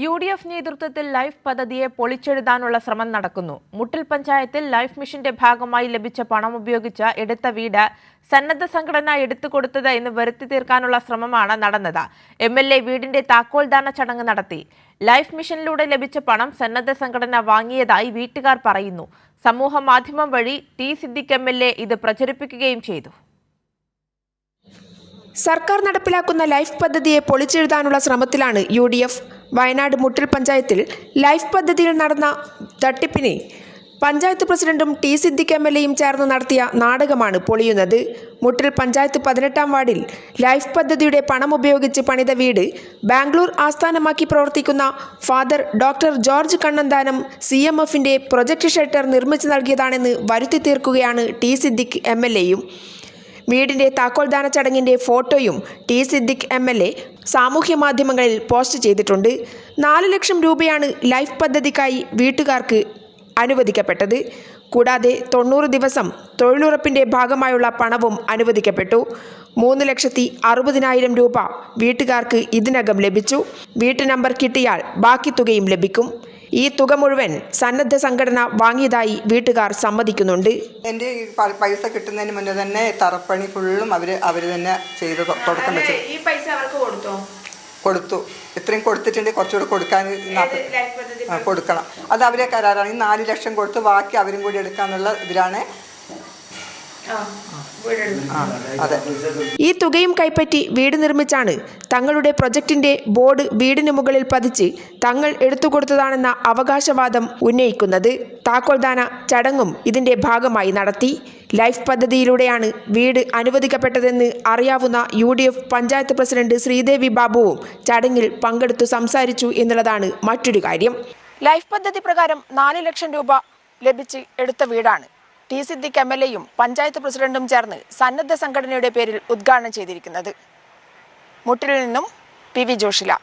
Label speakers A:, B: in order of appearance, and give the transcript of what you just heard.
A: UDF നേതൃത്വത്തിൽ life പദ്ധതിയെ പൊളിച്ചെഴുതാനുള്ള ശ്രമം നടക്കുന്നു. മുട്ടിൽ പഞ്ചായത്തിൽ ലൈഫ് മിഷന്റെ ഭാഗമായി ലഭിച്ച പണം ഉപയോഗിച്ച് എടുത്ത വീട് സന്നദ്ധ സംഘടന എടുത്തുകൊടുത്തത് എന്ന് വരുത്തി തീർക്കാനുള്ള ശ്രമമാണ് നടന്നത്. MLA വീടിന്റെ താക്കോൽദാന ചടങ്ങ് നടത്തി. ലൈഫ് മിഷനിലൂടെ ലഭിച്ച പണം സന്നദ്ധ സംഘടന വാങ്ങിയതായി വീട്ടുകാർ പറയുന്നു. സമൂഹ മാധ്യമം വഴി ടി സിദ്ദിഖ് MLA ഇത് പ്രചരിപ്പിക്കുകയും ചെയ്തു.
B: സർക്കാർ നടപ്പിലാക്കുന്ന ലൈഫ് പദ്ധതിയെ പൊളിച്ചെഴുതാനുള്ള ശ്രമത്തിലാണ് UDF. വയനാട് മുട്ടിൽ പഞ്ചായത്തിൽ ലൈഫ് പദ്ധതിയിൽ നടന്ന തട്ടിപ്പിനെ പഞ്ചായത്ത് പ്രസിഡന്റും ടി സിദ്ദിഖ് MLAയും ചേർന്ന് നടത്തിയ നാടകമാണ് പൊളിയുന്നത്. മുട്ടിൽ പഞ്ചായത്ത് 18-ാം വാർഡിൽ ലൈഫ് പദ്ധതിയുടെ പണം ഉപയോഗിച്ച് പണിത വീട് ബാംഗ്ലൂർ ആസ്ഥാനമാക്കി പ്രവർത്തിക്കുന്ന ഫാദർ ഡോക്ടർ ജോർജ് കണ്ണന്താനം CMFന്റെ പ്രൊജക്ട് ഷെൽട്ടർ നിർമ്മിച്ചു നൽകിയതാണെന്ന് വരുത്തി തീർക്കുകയാണ് ടി സിദ്ദിഖ് MLAയും. വീടിന്റെ താക്കോൽദാന ചടങ്ങിന്റെ ഫോട്ടോയും ടി സിദ്ദിഖ് MLA സാമൂഹ്യ മാധ്യമങ്ങളിൽ പോസ്റ്റ് ചെയ്തിട്ടുണ്ട്. 4 ലക്ഷം രൂപയാണ് ലൈഫ് പദ്ധതിക്കായി വീട്ടുകാർക്ക് അനുവദിക്കപ്പെട്ടത്. കൂടാതെ 90 ദിവസം തൊഴിലുറപ്പിന്റെ ഭാഗമായുള്ള പണവും അനുവദിക്കപ്പെട്ടു. 3,60,000 രൂപ വീട്ടുകാർക്ക് ഇതിനകം ലഭിച്ചു. വീട്ടു നമ്പർ കിട്ടിയാൽ ബാക്കി തുകയും ലഭിക്കും. ഈ തുക മുഴുവൻ സന്നദ്ധ സംഘടന വാങ്ങിയതായി വീട്ടുകാർ സമ്മതിക്കുന്നുണ്ട്.
C: എൻ്റെ പൈസ കിട്ടുന്നതിന് മുന്നേ തന്നെ തറപ്പണി ഫുള്ളും അവർ തന്നെ ചെയ്ത് തുടക്കം വെച്ചു.
A: ഈ പൈസ അവർക്ക്
C: കൊടുത്തു. ഇത്രയും കൊടുത്തിട്ടുണ്ട്, കുറച്ചുകൂടെ കൊടുക്കാൻ കൊടുക്കണം. അത് അവരെ കരാറാണ്. ഈ 4 ലക്ഷം കൊടുത്ത് ബാക്കി അവരും കൂടി എടുക്കാന്നുള്ള ഇതിലാണ്.
B: ഈ തുകയും കൈപ്പറ്റി വീട് നിർമ്മിച്ചാണ് തങ്ങളുടെ പ്രൊജക്ടിന്റെ ബോർഡ് വീടിന് മുകളിൽ പതിച്ച് തങ്ങൾ എടുത്തുകൊടുത്തതാണെന്ന അവകാശവാദം ഉന്നയിക്കുന്നത്. താക്കോൽദാന ചടങ്ങും ഇതിന്റെ ഭാഗമായി നടത്തി. ലൈഫ് പദ്ധതിയിലൂടെയാണ് വീട് അനുവദിക്കപ്പെട്ടതെന്ന് അറിയാവുന്ന UDF പഞ്ചായത്ത് പ്രസിഡന്റ് ശ്രീദേവി ബാബുവും ചടങ്ങിൽ പങ്കെടുത്തു സംസാരിച്ചു എന്നുള്ളതാണ് മറ്റൊരു കാര്യം. ലൈഫ് പദ്ധതി പ്രകാരം 4 ലക്ഷം രൂപ ലഭിച്ച് എടുത്ത വീടാണ് ടി സിദ്ദിഖ് MLAയും പഞ്ചായത്ത് പ്രസിഡന്റും ചേർന്ന് സന്നദ്ധ സംഘടനയുടെ പേരിൽ ഉദ്ഘാടനം ചെയ്തിരിക്കുന്നത്. മുട്ടിൽ നിന്നും PV ജോഷില.